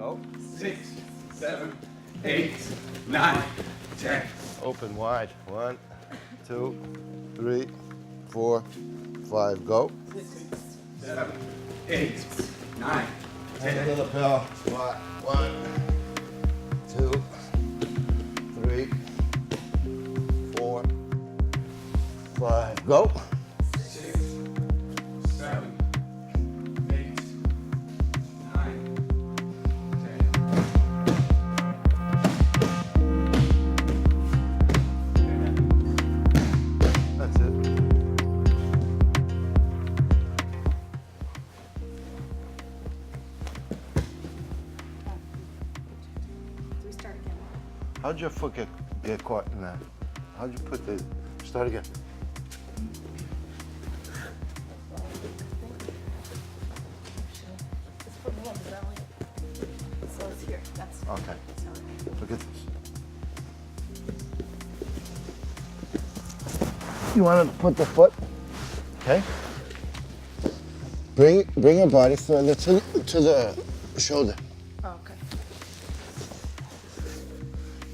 Go. 6, 7, 8, 9, 10. Open wide. 1, 2, 3, 4, 5. Go. 6, 7, 8, 9, 10. Hand to the lapel. Squat. 1, 2, 3, 4, 5. Go. 6, 7, 8, 9, 10. That's it. Do we start again? How'd your foot get caught in that? How'd you put the... Start again. Just put me on the belly. So it's here. That's Okay. sorry. Look at this. You want to put the foot, okay? Bring your body further to the shoulder. Oh, okay.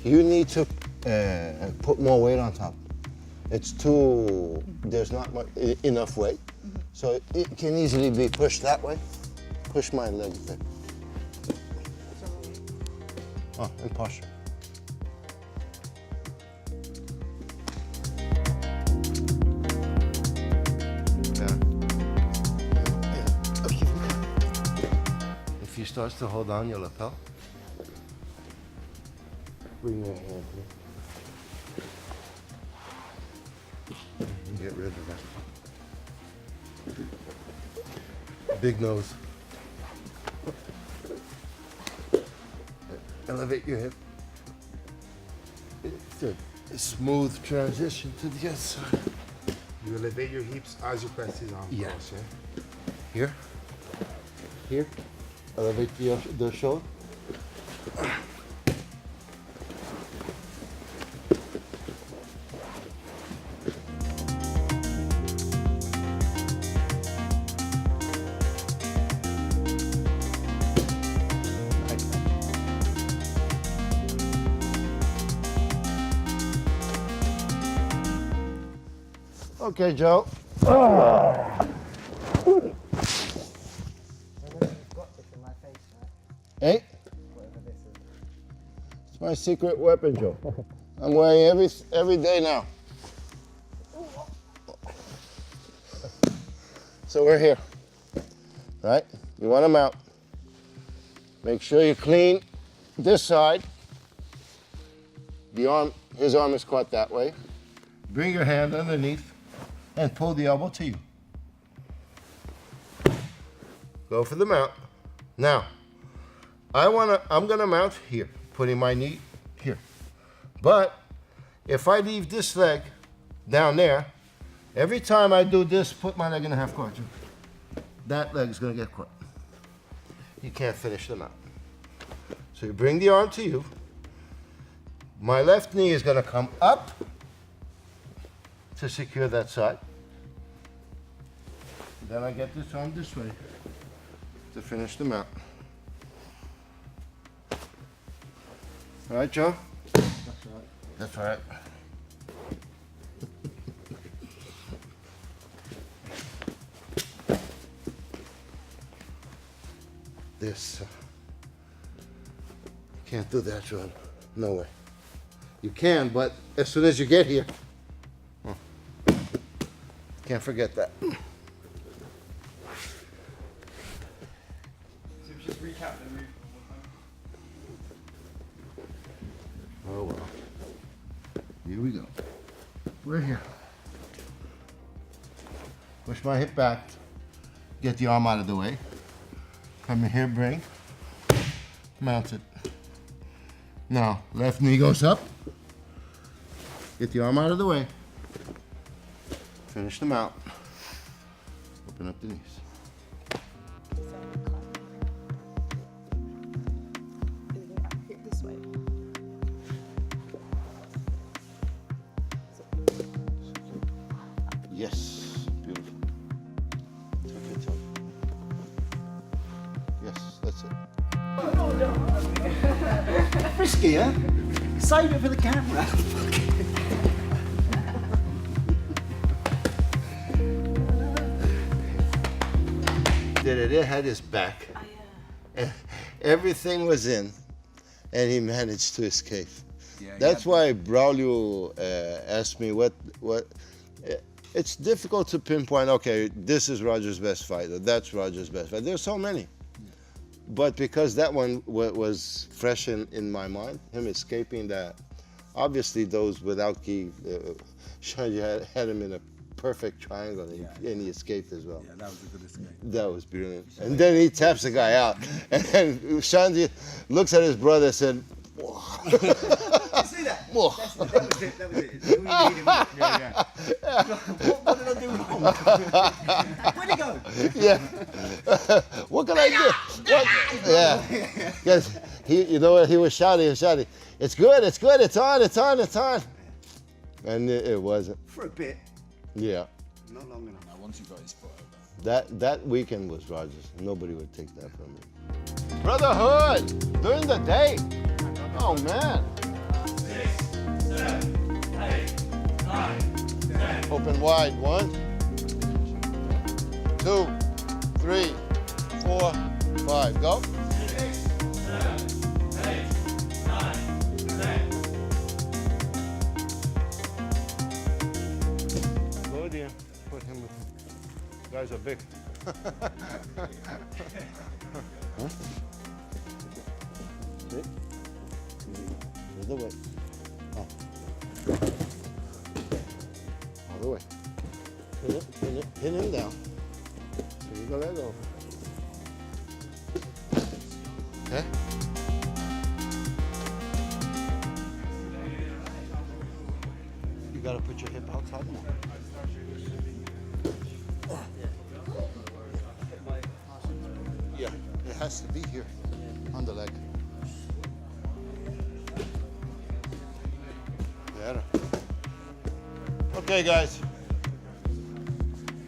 You need to put more weight on top. It's too, there's not enough weight. So it can easily be pushed that way. Push my leg there. Oh, and posture. If he starts to hold on your lapel, bring your hand here. Get rid of that. Big nose. Elevate your hip. It's a smooth transition to the other side. You elevate your hips as you press his arm Yeah. cross, yeah? Here. Here. Elevate the shoulder. Okay, Joe. Hey? It's my secret weapon, Joe. I'm wearing every day now. So we're here, right? You want to mount. Make sure you clean this side. His arm is caught that way. Bring your hand underneath and pull the elbow to you. Go for the mount. Now, I'm gonna mount here, putting my knee here. But if I leave this leg down there, every time I do this, put my leg in a half quadrant, that leg's gonna get caught. You can't finish the mount. So you bring the arm to you. My left knee is gonna come up to secure that side. Then I get this arm this way to finish the mount. All right, Joe? That's right. That's right. This. You can't do that, Joe. No way. You can, but as soon as you get here, can't forget that. So just recap the move one more time. Oh, well. Here we go. We're here. Push my hip back. Get the arm out of the way. Come in here, bring. Mount it. Now, left knee goes up. Get the arm out of the way. Finish the mount. Open up the knees. Here, this way. Yes, beautiful. Tuck your toe. Yes, that's it. risky, huh? Save it for the camera. It had his back. Everything was in, and he managed to escape. That's why Braulio asked me what. It's difficult to pinpoint. Okay, this is Roger's best fight, or that's Roger's best fight. There's so many, but because that one was fresh in my mind, him escaping that. Obviously, those without gi, Shanji had him in a perfect triangle, and he escaped as well. Yeah, that was a good escape. That was brilliant. And then he taps the guy out, and then Shanji looks at his brother and said, You see that? Whoa. That was it. That was it. We need him. What did I do wrong? Where'd he go? yeah. What can I do? What? Yeah. Because you know what? He was shouting. It's good. It's good. It's on. It's on. It's on. And it wasn't. For a bit. Yeah. Not long enough. Once you got his foot over. That weekend was Rogers. Nobody would take that from me. Brotherhood during the day. Oh man. 6, 7, 8, 9, 10. Open wide. 1, 2, 3, 4, 5. Go. 6, 7, 8, 9, 10. Good, yeah. Put him with. Guys are big. Huh? See? The other way. Oh. All the way. Pin him down. So you go let go. Okay? You gotta put your hip outside more. Yeah, it has to be here on the leg. Better. Okay, guys.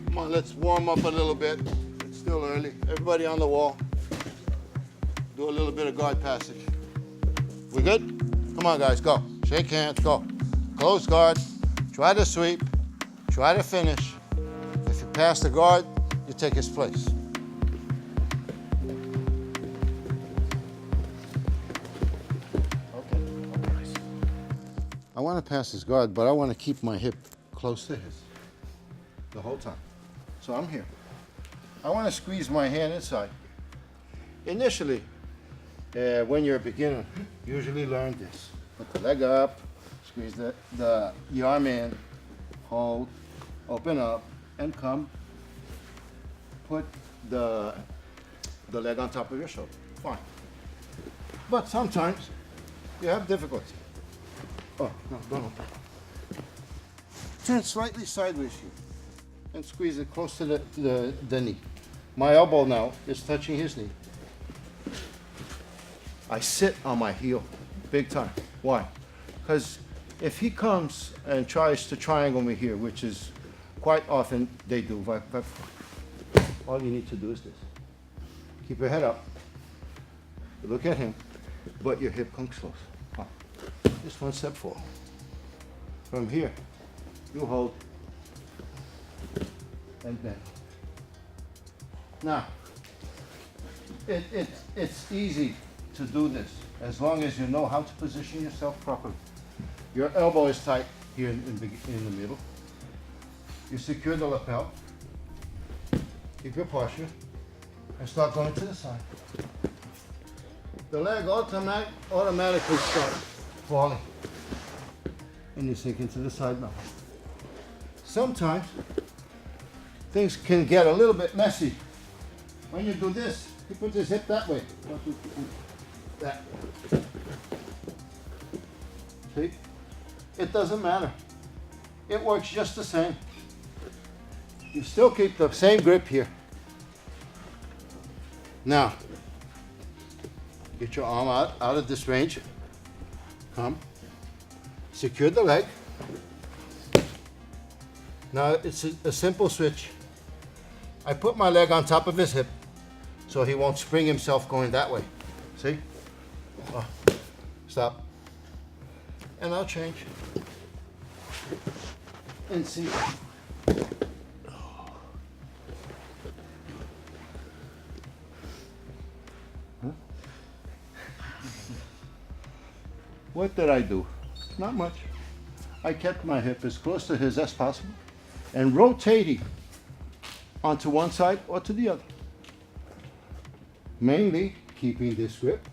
Come on, let's warm up a little bit. It's still early. Everybody on the wall. Do a little bit of guard passage. We good? Come on, guys, go. Shake hands, go. Close guard. Try to sweep. Try to finish. If you pass the guard, you take his place. I want to pass his guard, but I want to keep my hip close to his the whole time. So I'm here. I want to squeeze my hand inside. Initially, when you're a beginner, usually learn this. Put the leg up, squeeze the arm in, hold, open up, and come. Put the leg on top of your shoulder. Fine. But sometimes you have difficulty. Oh, no, don't open. Turn slightly sideways here and squeeze it close to the knee. My elbow now is touching his knee. I sit on my heel, big time. Why? Because if he comes and tries to triangle me here, which is quite often they do, all you need to do is this. Keep your head up, look at him, but your hip comes close. Just one step forward. From here, you hold and bend. Now, it's easy to do this as long as you know how to position yourself properly. Your elbow is tight here in the middle. You secure the lapel. Keep your posture and start going to the side. The leg automatically starts falling, and you sink into the side now. Sometimes things can get a little bit messy. When you do this, he puts his hip that way. That. See? It doesn't matter. It works just the same. You still keep the same grip here. Now, get your arm out of this range. Come. Secure the leg. Now it's a simple switch. I put my leg on top of his hip so he won't spring himself going that way. See? Stop. And I'll change. And see. What did I do? Not much. I kept my hip as close to his as possible and rotating onto one side or to the other. Mainly keeping this grip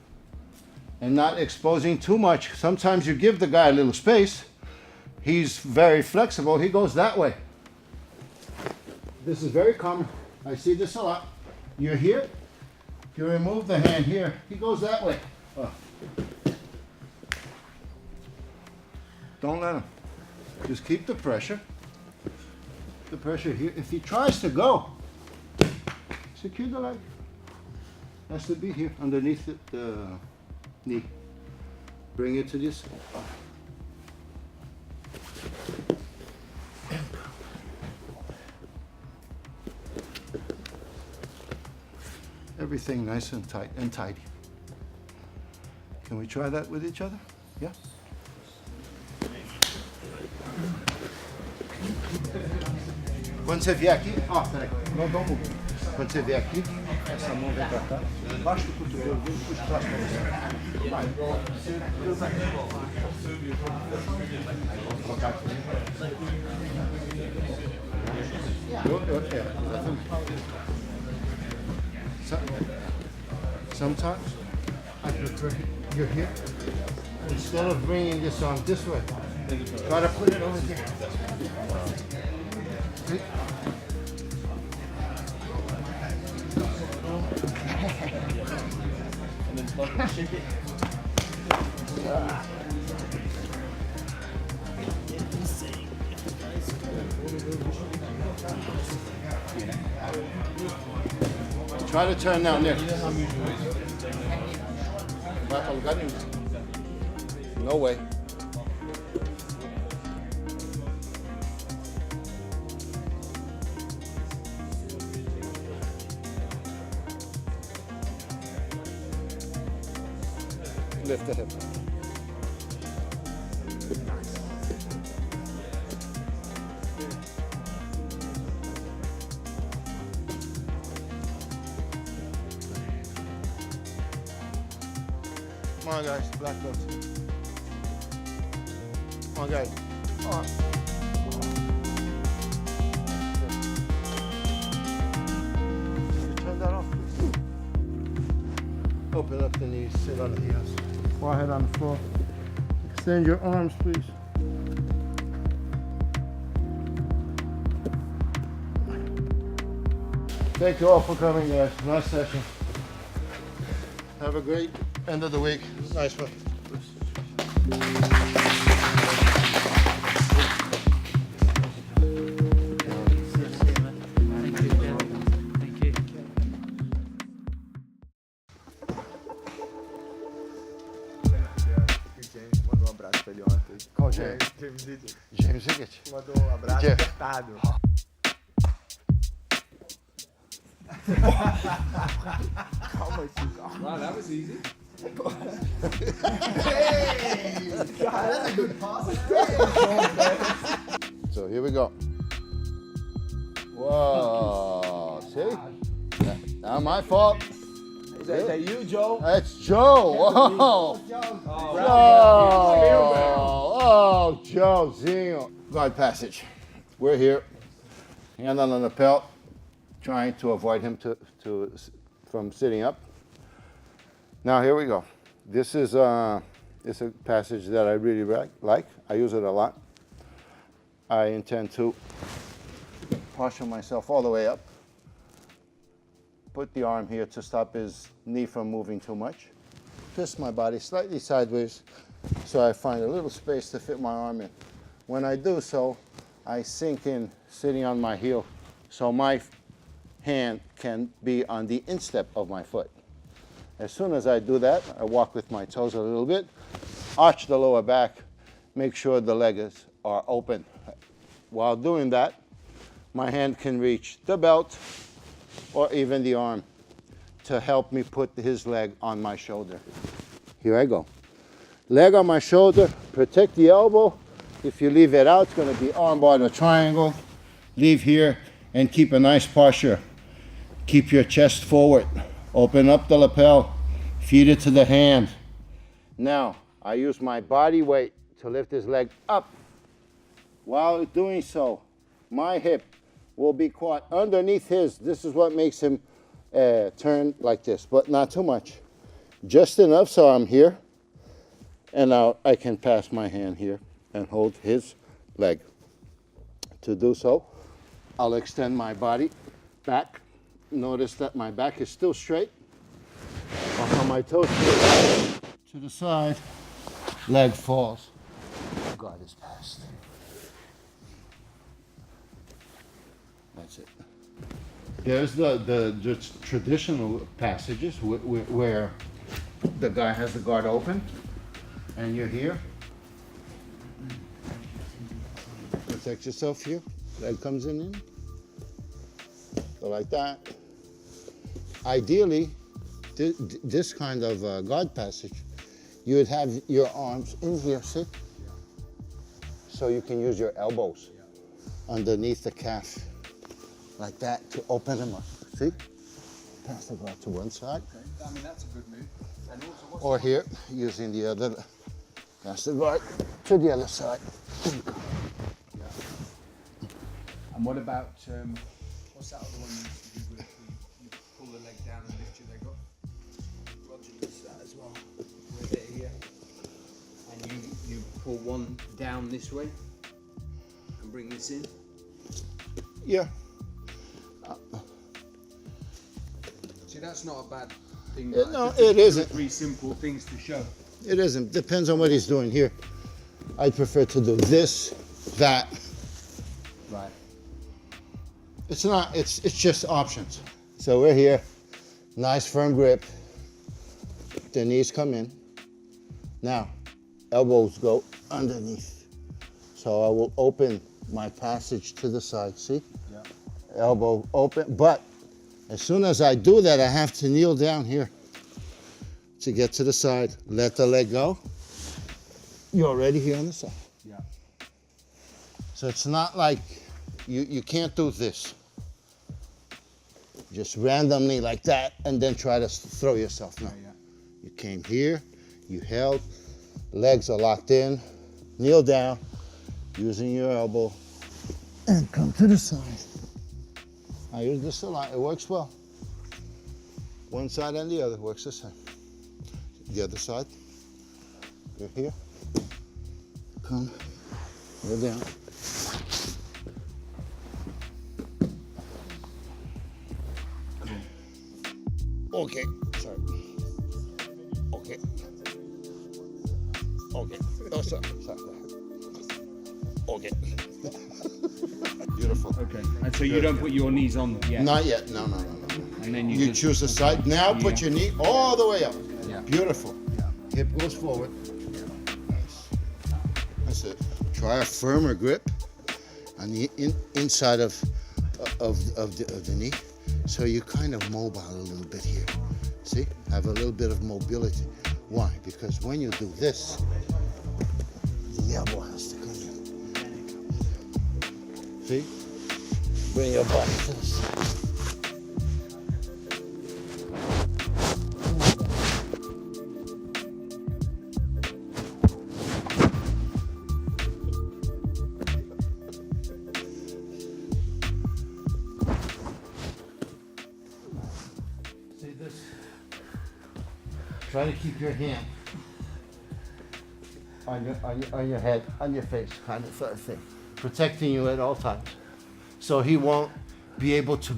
and not exposing too much. Sometimes you give the guy a little space. He's very flexible. He goes that way. This is very common. I see this a lot. You're here. You remove the hand here. He goes that way. Oh. Don't let him. Just keep the pressure. The pressure here. If he tries to go, secure the leg. Has to be here underneath the knee. Bring it to this. Everything nice and tight and tidy. Can we try that with each other? Yeah? Quando você vier aqui, ó, peraí, não vamos. Quando você vier aqui, essa mão vem pra cá, embaixo do cotovelo, vem puxa o braço pra você. Vai. Vou colocar aqui. Sometimes I prefer you're here. Instead of bringing this on this way, try to put it over here. See? And then fucking shake it. Try to turn down there. Vai pra lugar nenhum. No way. Lift the hip. Come on, guys, black belts. Come on, guys. Come on. Can you turn that off, please? Open up the knees, sit on the heels. Forehead on the floor. Extend your arms, please. Thank you all for coming, guys. Nice session. Have a great end of the week. Nice one. James mandou um abraço pra ele ontem. Qual James? James Higgett. Mandou um abraço Jeff. apertado. Calma, tio, calma. Wow, that was easy. That's a good pass. So here we go. Whoa, see? Not my fault. Is that you, Joe? That's Joe. Whoa. Joe. Oh, Joezinho. Guard passage. We're here. Hand on the pelt, trying to avoid him from sitting up. Now here we go. This is it's a passage that I really like. I use it a lot. I intend to posture myself all the way up. Put the arm here to stop his knee from moving too much. Twist my body slightly sideways so I find a little space to fit my arm in. When I do so, I sink in sitting on my heel so my hand can be on the instep of my foot. As soon as I do that, I walk with my toes a little bit, arch the lower back, make sure the legs are open. While doing that, my hand can reach the belt or even the arm to help me put his leg on my shoulder. Here I go. leg on my shoulder, protect the elbow. If you leave it out, it's going to be armbar to triangle. Leave here and keep a nice posture. Keep your chest forward. Open up the lapel. Feed it to the hand. Now, I use my body weight to lift his leg up. While doing so, my hip will be caught underneath his. This is what makes him turn like this, but not too much. Just enough so I'm here, and now I can pass my hand here and hold his leg. To do so, I'll extend my body back. Notice that my back is still straight. I'll on my toes to the side, leg falls. Guard is passed. That's it. There's the traditional passages where the guy has the guard open and you're here. Protect yourself here. Leg comes in. Go like that. Ideally, this kind of guard passage, you would have your arms in here, see? So you can use your elbows underneath the calf, like that, to open them up. See? Pass the guard to one side. Okay. I mean, that's a good move. And also, what's Or here, using the other, pass the guard to the other side. And what about what's that other one you do? You pull the leg down and lift your leg up. Roger does that as well. With it here, and you pull one down this way and bring this in. Yeah. See, that's not a bad thing. No, Just it two or isn't. Three simple things to show. It isn't. Depends on what he's doing here. I'd prefer to do this, that. Right. It's not, it's just options. So we're here, nice firm grip. The knees come in. Now, elbows go underneath. So I will open my passage to the side, see? Yeah. Elbow open, but as soon as I do that, I have to kneel down here to get to the side. Let the leg go. You're already here on the side. Yeah. So it's not like you can't do this. Just randomly like that and then try to throw yourself. No. Yeah. You came here, you held, legs are locked in, kneel down, using your elbow, and come to the side. I use this a lot, it works well. One side and the other works the same. The other side, you're here, come, kneel down. Okay, sorry. Okay. Okay. Oh, sorry. Okay. Beautiful. Okay. And so you don't put your knees on yet. Not yet. No. And then You just, choose the side. Now put your knee all the way up. Yeah. Beautiful. Hip goes forward. Nice. That's it. Try a firmer grip on the inside of the knee. So you're kind of mobile a little bit here. See? Have a little bit of mobility. Why? Because when you do this, the elbow has to come in. See? Bring your body to the side. See this? Try to keep your hand on your head, on your face, kind of sort of thing, protecting you at all times. So he won't be able to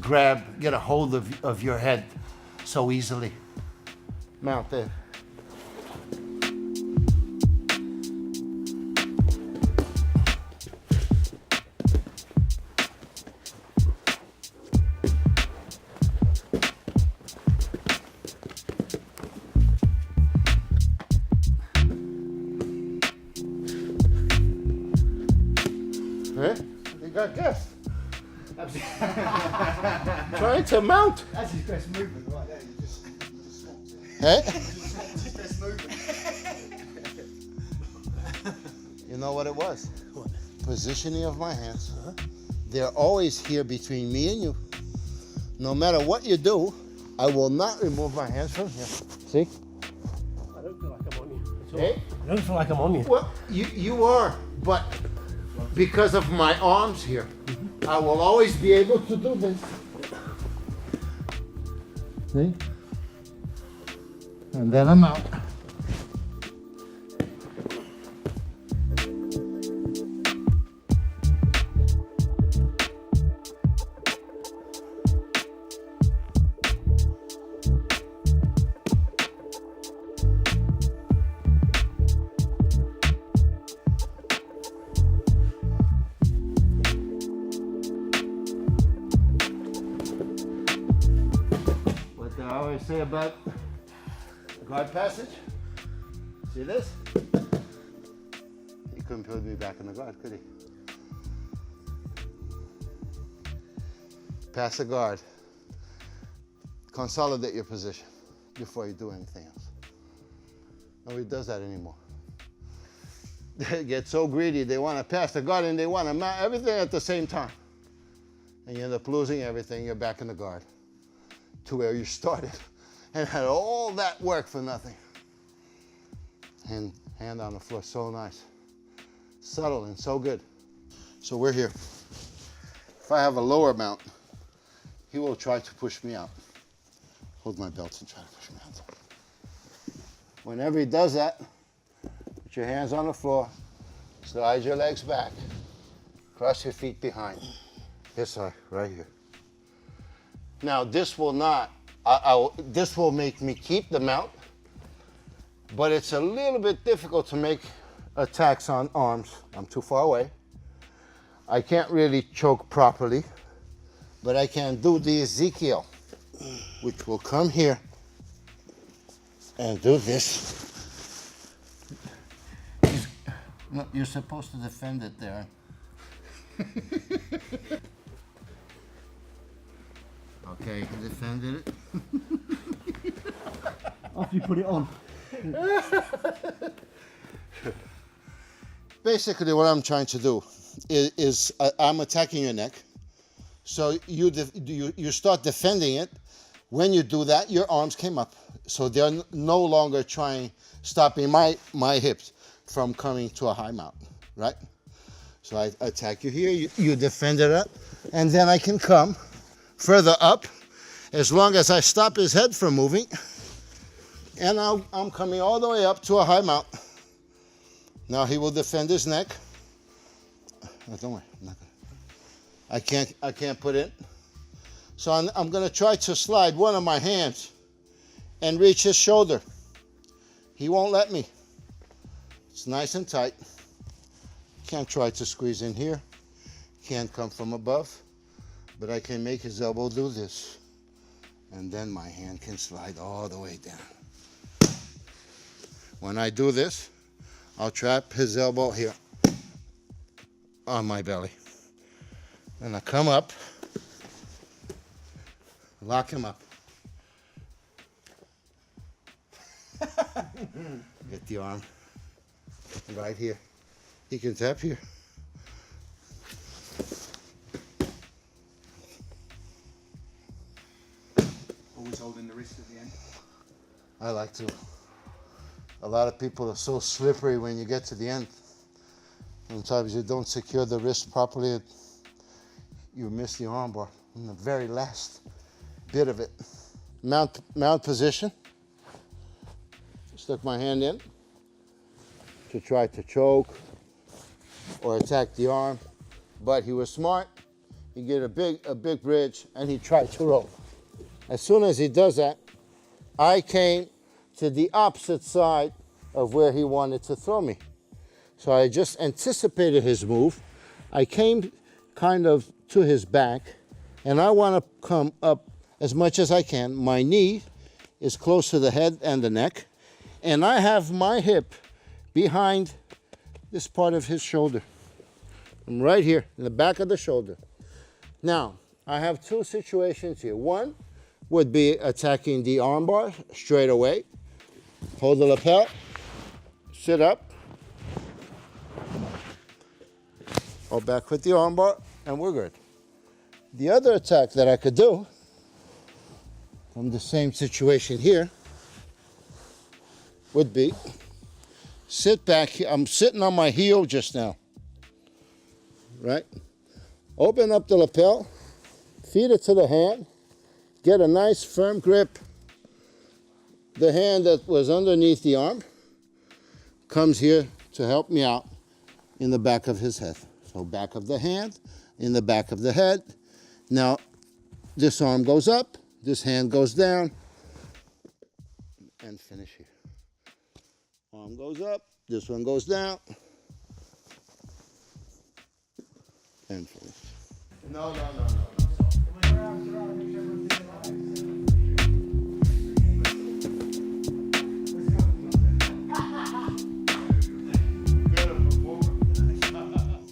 get a hold of your head so easily. Mount there. You got guests. Trying to mount. That's his best movement right there. You just swapped it. Hey? That's his best movement. know what it was? What? Positioning of my hands. They're always here between me and you. No matter what you do, I will not remove my hands from here. See? I don't feel like I'm on you at all. Hey? I don't feel like I'm on you. Well, you are, but because of my arms here, I will always be able to do this. See? And then I'm out. What I always say about guard passage. See this? He couldn't put me back in the guard, could he? Pass the guard. Consolidate your position before you do anything else. Nobody does that anymore. They get so greedy, they want to pass the guard and they want to mount everything at the same time. And you end up losing everything, you're back in the guard to where you started and had all that work for nothing. Hand on the floor, so nice. Subtle and so good. So we're here. If I have a lower mount, he will try to push me out. Hold my belt and try to push me out. Whenever he does that, put your hands on the floor, slide your legs back, cross your feet behind. This side, right here. Now this will not, this will make me keep the mount, but it's a little bit difficult to make attacks on arms. I'm too far away. I can't really choke properly, but I can do the Ezekiel, which will come here and do this. No, you're supposed to defend it there. Okay, you defended it. After you put it on. Basically, what I'm trying to do is I'm attacking your neck. So you start defending it. When you do that, your arms came up. So they're no longer stopping my hips from coming to a high mount, right? So I attack you here, you defend it up, and then I can come further up as long as I stop his head from moving. And I'm coming all the way up to a high mount. Now he will defend his neck. Oh, don't worry, I'm not gonna. I can't put it. So I'm gonna try to slide one of my hands and reach his shoulder. He won't let me. It's nice and tight. Can't try to squeeze in here. Can't come from above. But I can make his elbow do this. And then my hand can slide all the way down. When I do this, I'll trap his elbow here on my belly. And I come up, lock him up. Get the arm right here. He can tap here. Always holding the wrist at the end. I like to. A lot of people are so slippery when you get to the end. Sometimes you don't secure the wrist properly, you miss the arm bar in the very last bit of it. Mount position. Stuck my hand in to try to choke or attack the arm, but he was smart. He get a big bridge and he tried to roll. As soon as he does that, I came to the opposite side of where he wanted to throw me. So I just anticipated his move. I came kind of to his back, and I want to come up as much as I can. My knee is close to the head and the neck, and I have my hip behind this part of his shoulder. I'm right here in the back of the shoulder. Now, I have two situations here. One would be attacking the armbar straight away. Hold the lapel, sit up, or back with the armbar, and we're good. The other attack that I could do from the same situation here would be sit back here. I'm sitting on my heel just now, right? Open up the lapel, feed it to the hand, get a nice firm grip. The hand that was underneath the arm comes here to help me out in the back of his head. So back of the hand, in the back of the head. Now, this arm goes up, this hand goes down, and finish here. Arm goes up, this one goes down, and finish. No.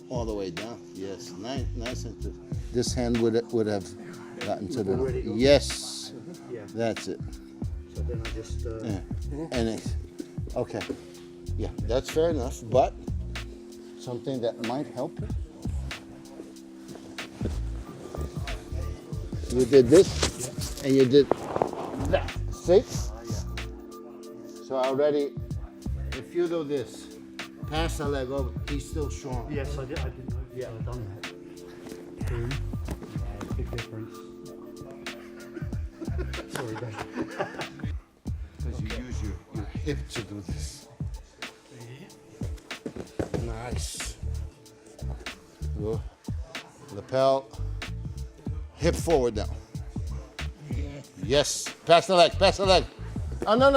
All the way down, yes, nice and good. This hand would have gotten to the, yes, that's it. So then I just... And it, okay, yeah, that's fair enough, but something that might help you. You did this, and you did that, see? So already, if you do this, pass the leg over, he's still strong. Yes, I didn't know. Yeah, I've done that. Boom. Yeah, big difference. Sorry, Dave. Because you use your hip to do this. Nice. Go. Lapel. Hip forward now. Yes. Pass the leg. Oh, no.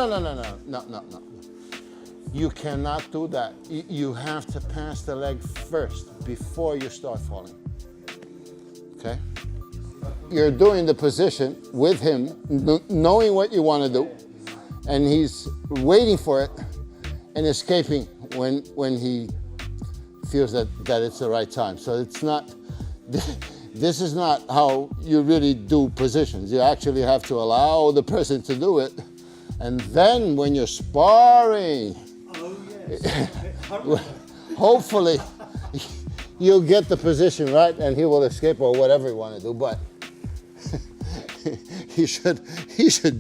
You cannot do that. You have to pass the leg first before you start falling. Okay? You're doing the position with him, knowing what you want to do, and he's waiting for it and escaping when he feels that it's the right time. So it's not, this is not how you really do positions. You actually have to allow the person to do it, and then when you're sparring, hopefully you'll get the position right and he will escape or whatever you want to do, but he should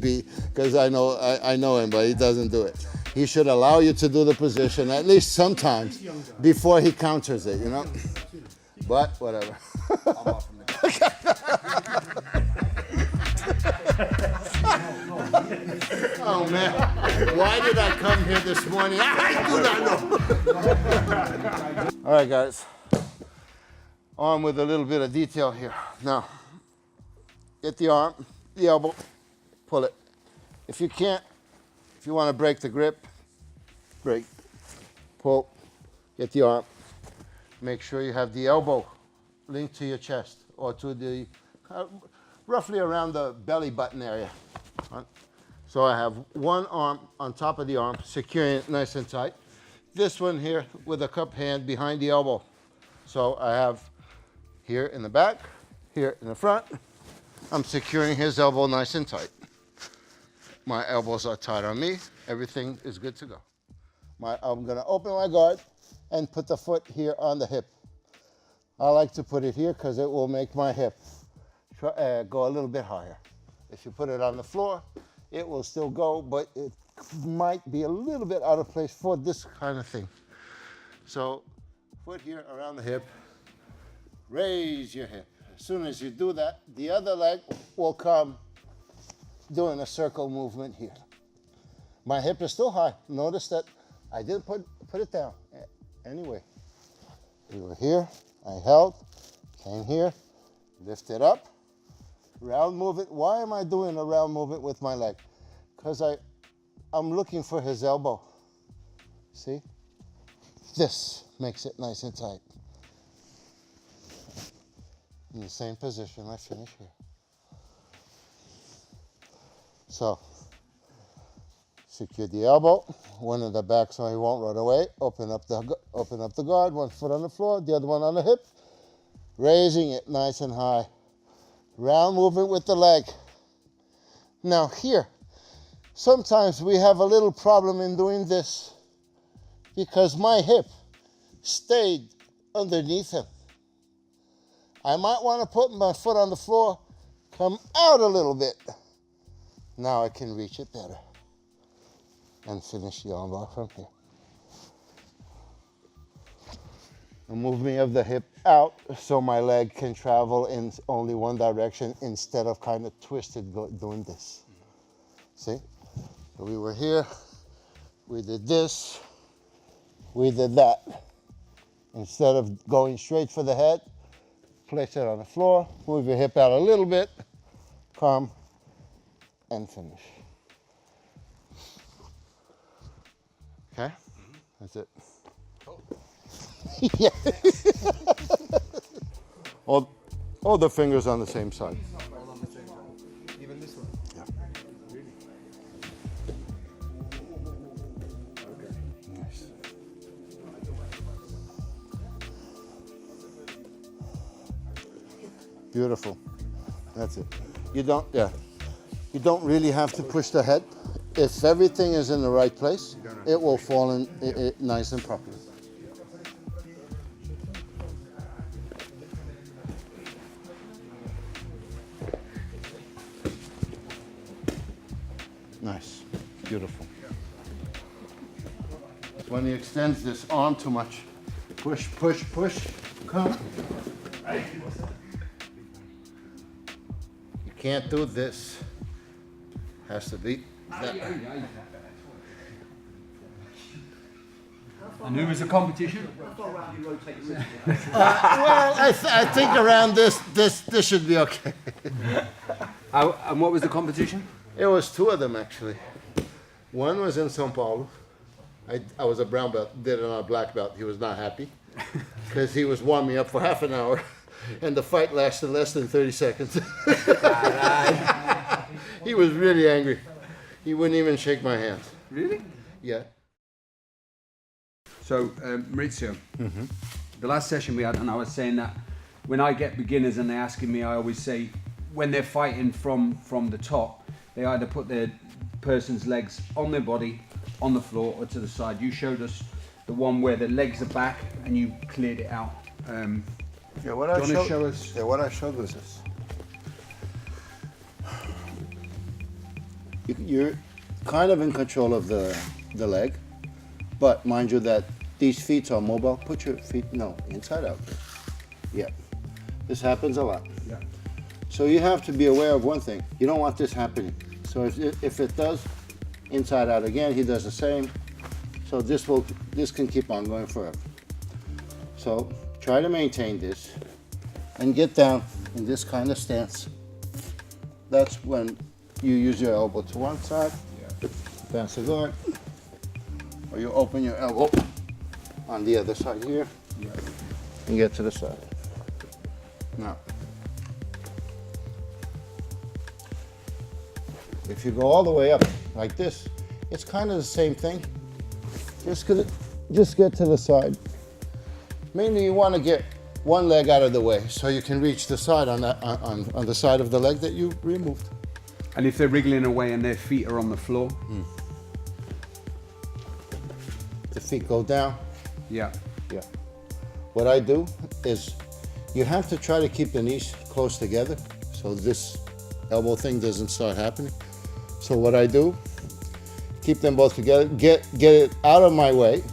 be, because I know him, but he doesn't do it. He should allow you to do the position at least sometimes before he counters it, you know? But whatever. Oh man, why did I come here this morning? I do not know. All right, guys. Arm with a little bit of detail here. Now, get the arm, the elbow, pull it. If you can't, if you want to break the grip, break, pull, get the arm. Make sure you have the elbow linked to your chest or to the, roughly around the belly button area. So I have one arm on top of the arm, securing it nice and tight. This one here with a cup hand behind the elbow. So I have here in the back, here in the front. I'm securing his elbow nice and tight. My elbows are tight on me. Everything is good to go. I'm gonna open my guard and put the foot here on the hip. I like to put it here because it will make my hip go a little bit higher. If you put it on the floor, it will still go, but it might be a little bit out of place for this kind of thing. So, foot here around the hip, raise your hip. As soon as you do that, the other leg will come doing a circle movement here. My hip is still high. Notice that I didn't put it down. Anyway, we were here, I held, came here, lift it up, round movement. Why am I doing a round movement with my leg? Because I'm looking for his elbow. See? This makes it nice and tight. In the same position, I finish here. So, secure the elbow, one in the back so he won't run away. Open up the guard, one foot on the floor, the other one on the hip. Raising it nice and high. Round movement with the leg. Now here, sometimes we have a little problem in doing this because my hip stayed underneath him. I might want to put my foot on the floor, come out a little bit. Now I can reach it better and finish the armbar from here. The movement of the hip out so my leg can travel in only one direction instead of kind of twisted doing this. See? So we were here, we did this, we did that. Instead of going straight for the head, place it on the floor, move your hip out a little bit, come and finish. Okay? That's it. Yeah. all the fingers on the same side. All on the same time. Even this one. Yeah. Really? Nice. Beautiful. That's it. You don't really have to push the head. If everything is in the right place, it will fall in nice and properly. Nice, beautiful. When he extends this arm too much, push, push, push, come. You can't do this. Has to be that. And who was the competition? Well, I think around this should be okay. And what was the competition? It was two of them actually. One was in São Paulo. I was a brown belt, did it on a black belt. He was not happy because he was warming up for half an hour and the fight lasted less than 30 seconds. He was really angry. He wouldn't even shake my hand. Really? Yeah. So, Mauricio, the last session we had, and I was saying that when I get beginners and they're asking me, I always say, when they're fighting from the top, they either put their person's legs on their body, on the floor, or to the side. You showed us the one where the legs are back and you cleared it out. Yeah, what do you want to show us? Yeah, what I showed was this. You're kind of in control of the leg, but mind you that these feet are mobile. Put your feet, inside out. Yeah, this happens a lot. Yeah. So you have to be aware of one thing. You don't want this happening. So if it does, inside out again, he does the same. So this can keep on going forever. So try to maintain this and get down in this kind of stance. That's when you use your elbow to one side, advance the guard, or you open your elbow on the other side here and get to the side. Now, if you go all the way up like this, it's kind of the same thing. Just get to the side. Mainly you want to get one leg out of the way so you can reach the side on the side of the leg that you removed. And if they're wriggling away and their feet are on the floor? The feet go down. Yeah. Yeah. What I do is you have to try to keep the knees close together so this elbow thing doesn't start happening. So what I do, keep them both together, get it out of my way,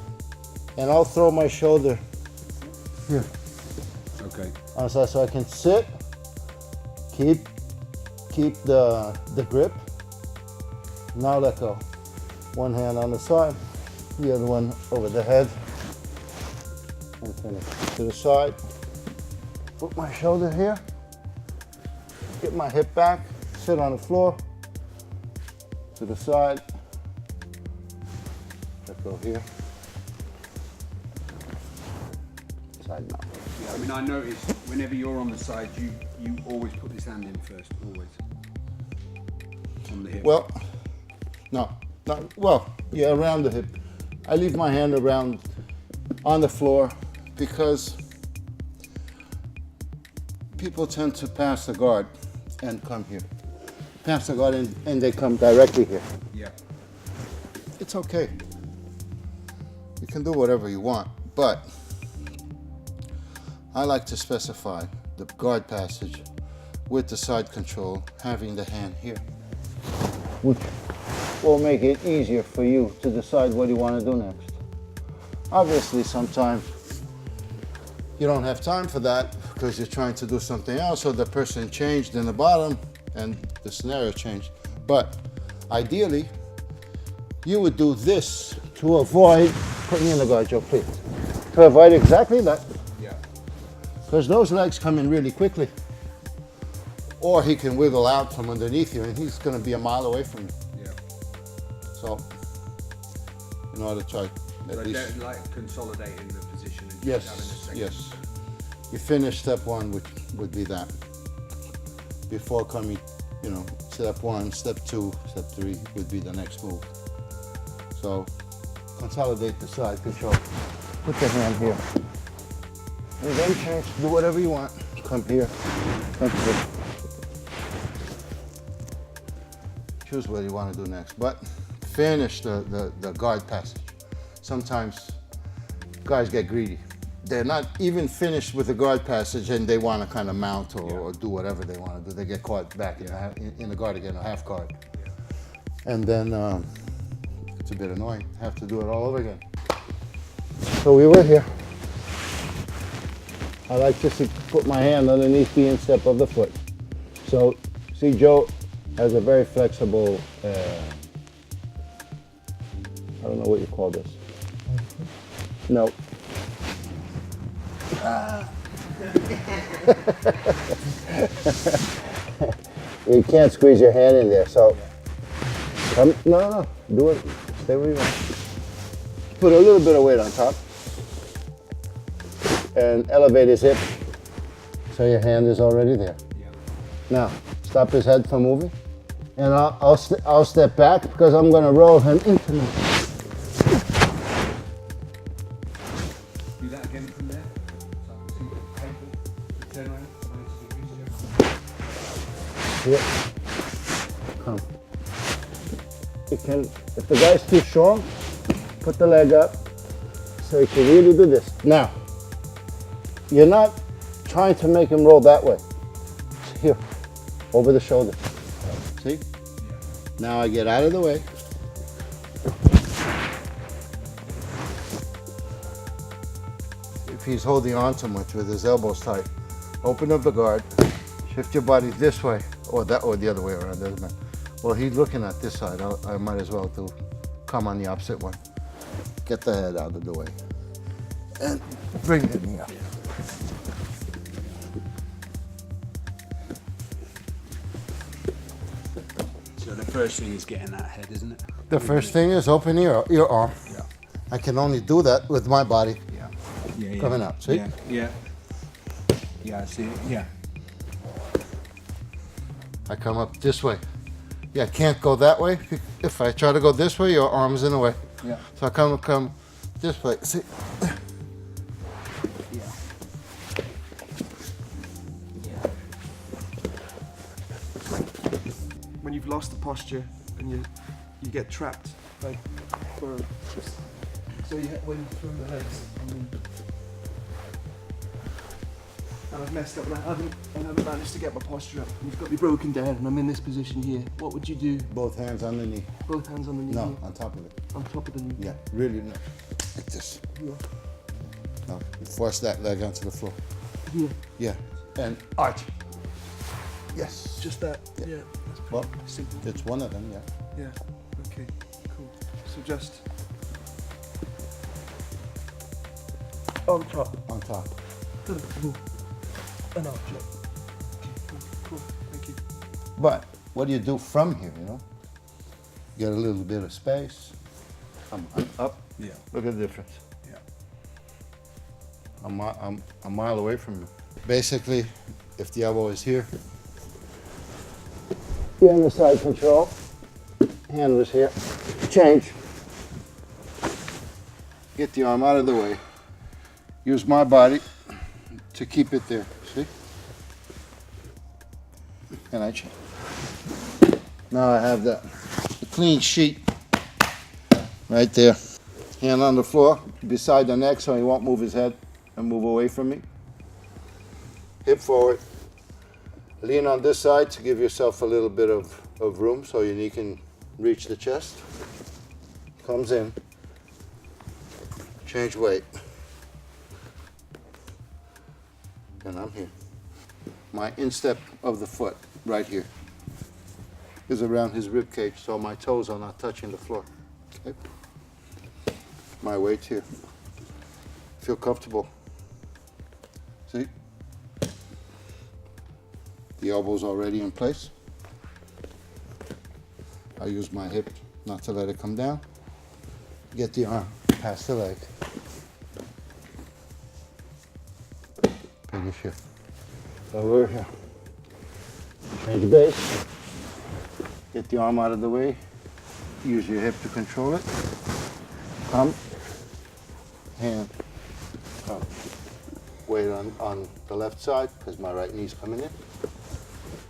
and I'll throw my shoulder here. Okay. So I can sit, keep the grip. Now let go. One hand on the side, the other one over the head, and finish. To the side, put my shoulder here, get my hip back, sit on the floor, to the side, let go here, side mount. Yeah, I mean, I noticed whenever you're on the side, you always put this hand in first, always. On the hip. Well, yeah, around the hip. I leave my hand around on the floor because people tend to pass the guard and come here. Pass the guard and they come directly here. Yeah. It's okay. You can do whatever you want, but I like to specify the guard passage with the side control, having the hand here, which will make it easier for you to decide what you want to do next. Obviously, sometimes you don't have time for that because you're trying to do something else, or the person changed in the bottom and the scenario changed. But ideally, you would do this to avoid, put me in the guard, Joe, please. To avoid exactly that. Yeah. Because those legs come in really quickly. Or he can wiggle out from underneath you and he's going to be a mile away from you. Yeah. So, in order to try at So least... like consolidating the position and just Yes, having a second. yes. You finish step one, which would be that. Before coming, you know, step one, step two, step three would be the next move. So, consolidate the side control. Put the hand here. And then change, do whatever you want. Come here, come here. Choose what you want to do next, but finish the guard passage. Sometimes guys get greedy. They're not even finished with the guard passage and they want to kind of mount or do whatever they want to do. They get caught back in the guard again, a half guard. And then it's a bit annoying. Have to do it all over again. So we were here. I like just to put my hand underneath the instep of the foot. So, see, Joe has a very flexible, I don't know what you call this. No. You can't squeeze your hand in there, so come, no, do it, stay where you are. Put a little bit of weight on top and elevate his hip so your hand is already there. Yeah. Now, stop his head from moving and I'll step back because I'm going to roll him into me. Do that again from there. So I can see the table. Turn around. 90 degrees. Here. Come. You can, if the guy's too strong, put the leg up so he can really do this. Now, you're not trying to make him roll that way. Here, over the shoulder. See? Now I get out of the way. If he's holding on too much with his elbows tight, open up the guard, shift your body this way, or that, or the other way around, doesn't matter. Well, he's looking at this side. I might as well come on the opposite one. Get the head out of the way. And bring the knee up. So the first thing is getting that head, isn't it? The first thing is open your arm. Yeah. I can only do that with my body Yeah. Yeah. coming out. See? Yeah. Yeah. Yeah. I see it. Yeah. I come up this way. Yeah, I can't go that way. If I try to go this way, your arm's in the way. Yeah. So I come this way. See? Yeah. When you've lost the posture and you get trapped, like for so you when you throw the legs and I've messed up and I haven't managed to get my posture up. And you've got me broken down and I'm in this position here. What would you do? Both hands on the knee. Both hands on the knee. No, here, on top of it. on top of the knee. Yeah, really, no. Like this. Yeah. No, you force that leg onto the floor. Here. Yeah, and arch. Yes. Just that. Yeah. Yeah. That's pretty Well, simple. it's one of them, yeah. Yeah. Okay. Cool. So just on top. On top. An arch. Okay. Cool. Thank you. But what do you do from here, you know? Get a little bit of space. I'm up. Yeah. Look at the difference. Yeah. I'm a mile away from you. Basically, if the elbow is here, you're in the side control. Hand was here. Change. Get the arm out of the way. Use my body to keep it there. See? And I change. Now I have the clean sheet right there. Hand on the floor beside the neck so he won't move his head and move away from me. hip forward. Lean on this side to give yourself a little bit of room so your knee can reach the chest. Comes in. Change weight. And I'm here. My instep of the foot, right here, is around his rib cage, so my toes are not touching the floor. Okay? My weight's here. Feel comfortable. See? The elbow's already in place. I use my hip not to let it come down. Get the arm past the leg. Finish here. Over here. Change base. Get the arm out of the way. Use your hip to control it. Come. Hand. Come. Weight on the left side because my right knee's coming in.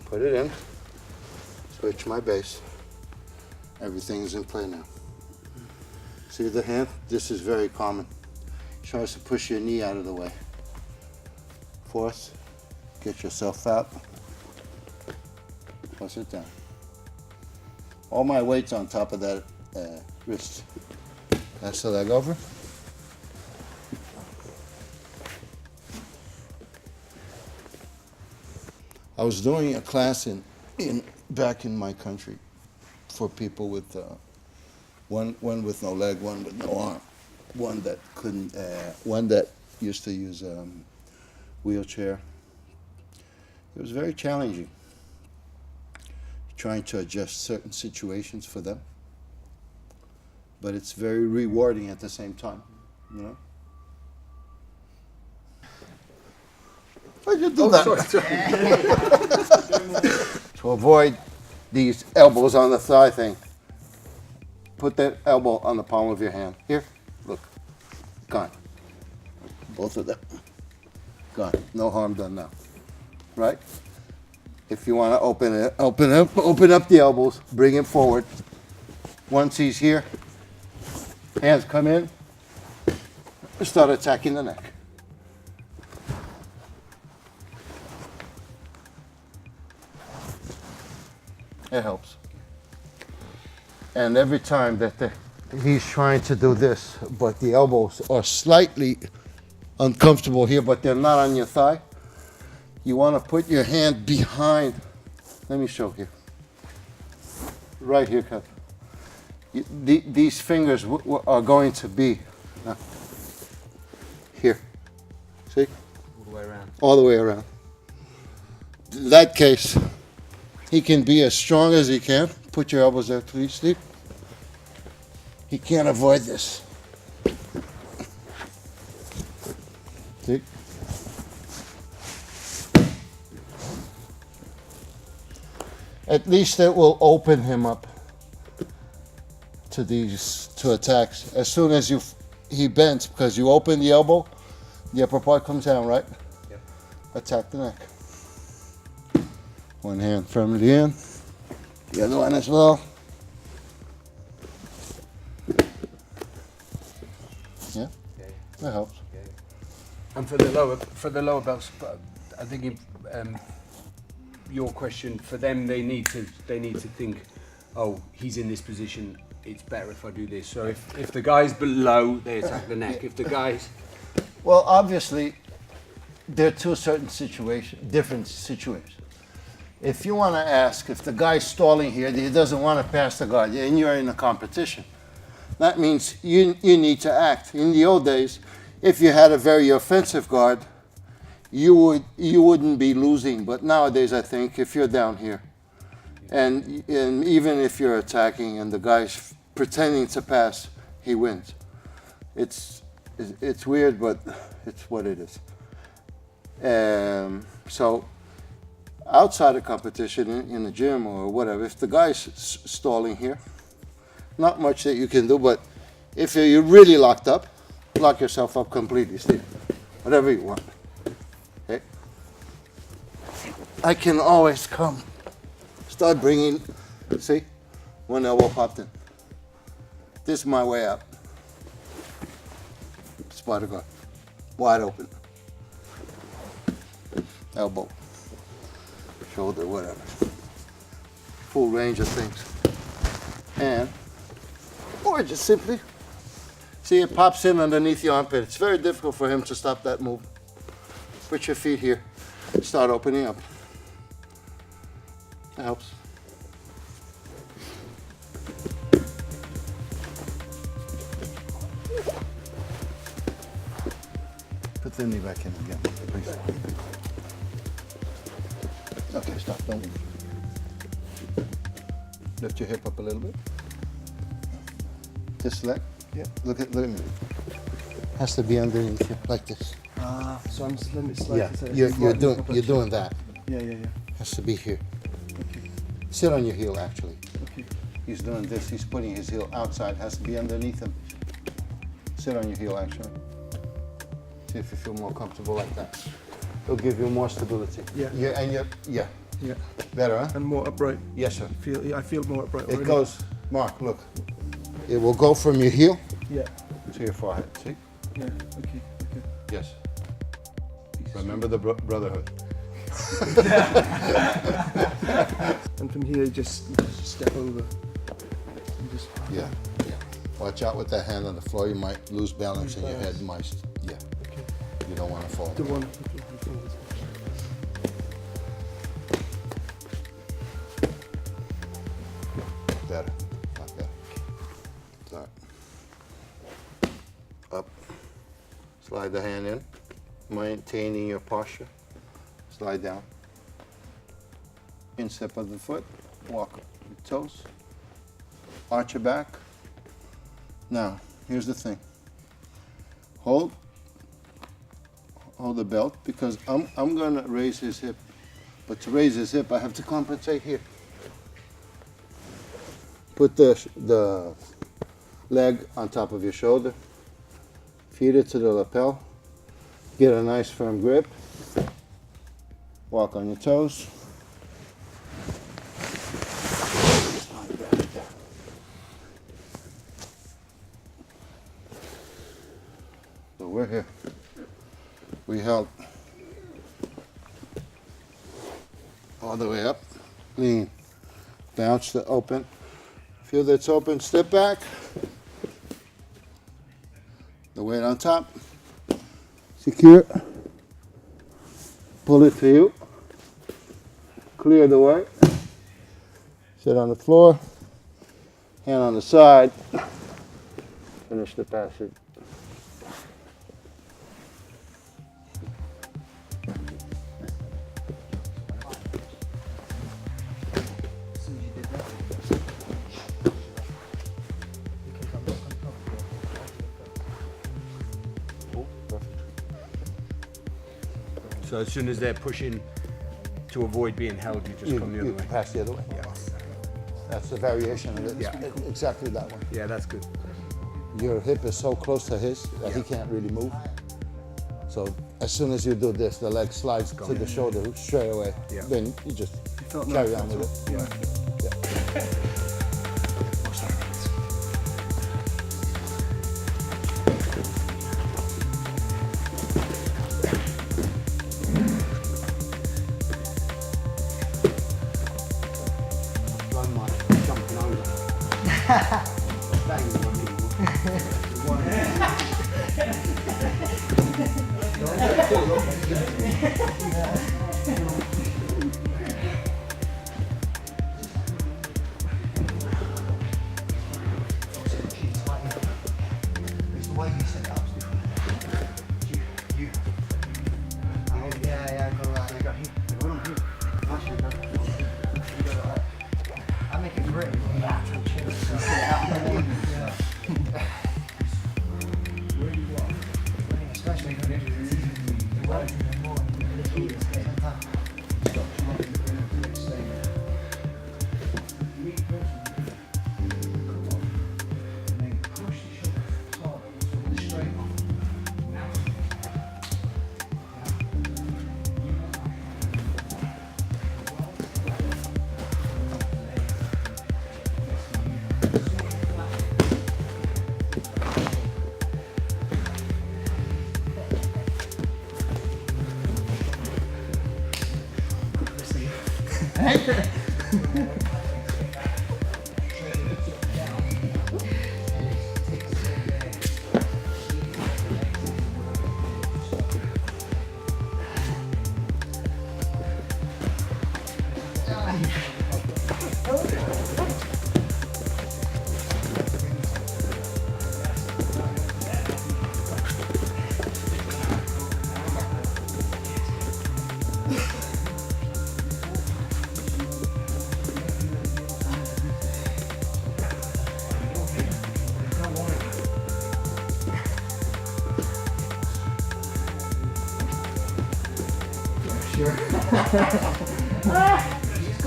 Put it in. Switch my base. Everything is in play now. See the hand? This is very common. Tries to push your knee out of the way. Force. Get yourself out. Push it down. All my weight's on top of that wrist. That's the leg over. I was doing a class back in my country for people with one with no leg, one with no arm, one that couldn't, one that used to use wheelchair. It was very challenging trying to adjust certain situations for them, but it's very rewarding at the same time, you know. Why'd you do that? To avoid these elbows on the thigh thing, put that elbow on the palm of your hand. Here, look, gone. Both of them, gone. No harm done now, right? If you want to open up the elbows, bring it forward. Once he's here, hands come in, start attacking the neck. It helps. And every time that he's trying to do this, but the elbows are slightly uncomfortable here, but they're not on your thigh, you want to put your hand behind. Let me show here. Right here, Kat. These fingers are going to be here. See? All the way around. All the way around. In that case, he can be as strong as he can. Put your elbows there, please, Steve. He can't avoid this. See? At least it will open him up to attacks. As soon as he bends, because you open the elbow, the upper part comes down, right? Yep. Attack the neck. One hand firmly in, the other one as well. Yeah, that helps. And for the lower belts, I think your question for them, they need to think, oh, he's in this position. It's better if I do this. So if the guy's below, they attack the neck. If the guy's well, obviously, there are two different situations. If you want to ask if the guy's stalling here, he doesn't want to pass the guard, and you're in a competition, that means you need to act. In the old days, if you had a very offensive guard, you wouldn't be losing. But nowadays, I think if you're down here, and even if you're attacking and the guy's pretending to pass, he wins. It's weird, but it's what it is. So outside of competition in the gym or whatever, if the guy's stalling here, not much that you can do, but if you're really locked up, lock yourself up completely, Steve. Whatever you want. Okay? I can always come. Start bringing, see? One elbow popped in. This is my way out. Spider guard. Wide open. elbow, shoulder, whatever. Full range of things. And, or just simply, see it pops in underneath the armpit. It's very difficult for him to stop that move. Put your feet here, start opening up. That helps. Put the knee back in again, please. Okay, stop, don't move. Lift your hip up a little bit. This leg, Yeah. look at me. Has to be underneath you, like this. So I'm just letting it slide. Yeah, so it's you're right doing up you're my doing that. chin. Yeah. Has to be here. Okay. Sit on your heel, actually. Okay. He's doing this. He's putting his heel outside. Has to be underneath him. Sit on your heel, actually. See if you feel more comfortable like that. It'll give you more stability. Yeah. Yeah. Yeah. Better, huh? And more upright. Yes, sir. I feel more upright. It already. goes, Mark, look. It will go from your heel Yeah. to your forehead. See? Yeah. Okay. Yes. Remember the brotherhood. And from here, just step over. And just. Yeah. Watch out with that hand on the floor. You might lose balance and your head might. Yeah. Okay. You don't want to fall. The one. Better. Like that. Start. Up. Slide the hand in. Maintaining your posture. Slide down. Instep of the foot. Walk your toes. Arch your back. Now, here's the thing. Hold the belt because I'm gonna raise his hip. But to raise his hip, I have to compensate here. Put the leg on top of your shoulder. Feed it to the lapel. Get a nice firm grip. Walk on your toes. So we're here. We held all the way up. Lean. Bounce to open. Feel that it's open. Step back. The weight on top. Secure. Pull it to you. Clear the way. Sit on the floor. Hand on the side. Finish the passage. So as soon as they're pushing to avoid being held, you just come the other way. Pass the other way. Yeah. That's the variation of it. Yeah. Exactly that one. Yeah, that's good. Your hip is so close to his that he can't really move. So as soon as you do this, the leg slides to the shoulder straight away. Yeah. Then you just felt carry that, on with it. Yeah. Don't mind jumping over. Bang on people. It's the way you set it up. You. Oh, yeah, go right. You got here. Go on here. Nice, you go. You go like that. I make it grip on the actual chin. So you set it up underneath. Especially when it's more in the heat at the same time.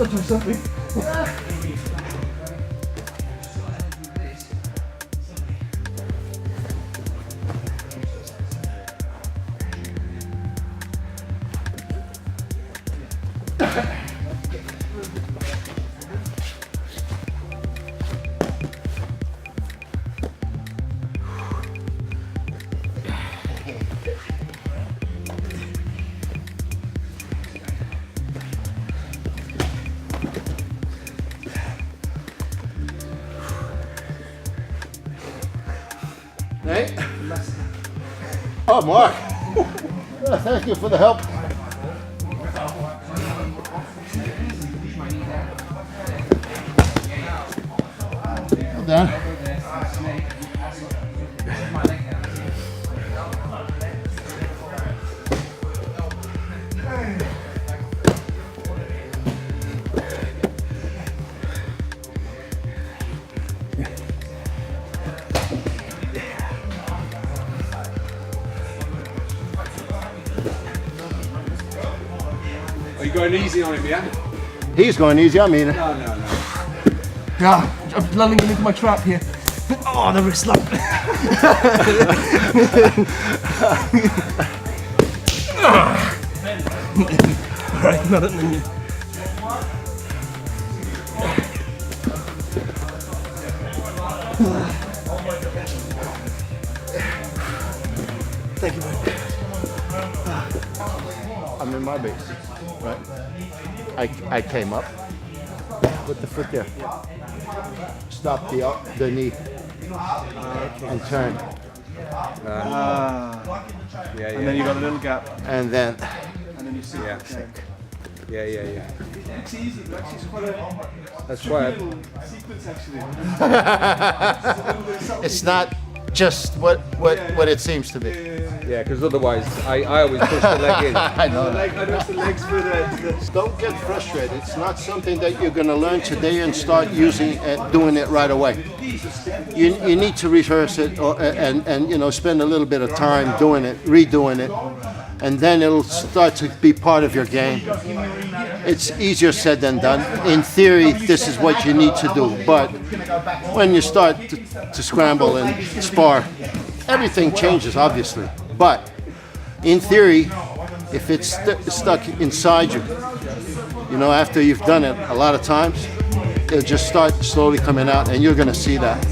Got to something. Hey. Oh, Mark. Thank you for the help. Well done. Are you going easy on him, yeah? He's going easy. I mean it. No, no, no. Yeah, I'm landing him into my trap here. Oh, the wrist lock. Alright, not at me. Thank you, man. I'm in my base, right? I came up with the foot there. Stop the knee and turn. Yeah, And then you got a little gap. And then And then you see. Yeah. Yeah. It's easy, but actually it's quite a That's why. sequence actually. it's not just what it seems to be. Yeah, because otherwise I always push the leg in. I know. I noticed the legs for the Don't get frustrated. It's not something that you're going to learn today and start using and doing it right away. You need to rehearse it and spend a little bit of time doing it, redoing it, and then it'll start to be part of your game. It's easier said than done. In theory, this is what you need to do, but when you start to scramble and spar, everything changes, obviously. But in theory, if it's stuck inside you, after you've done it a lot of times, it'll just start slowly coming out, and you're going to see that.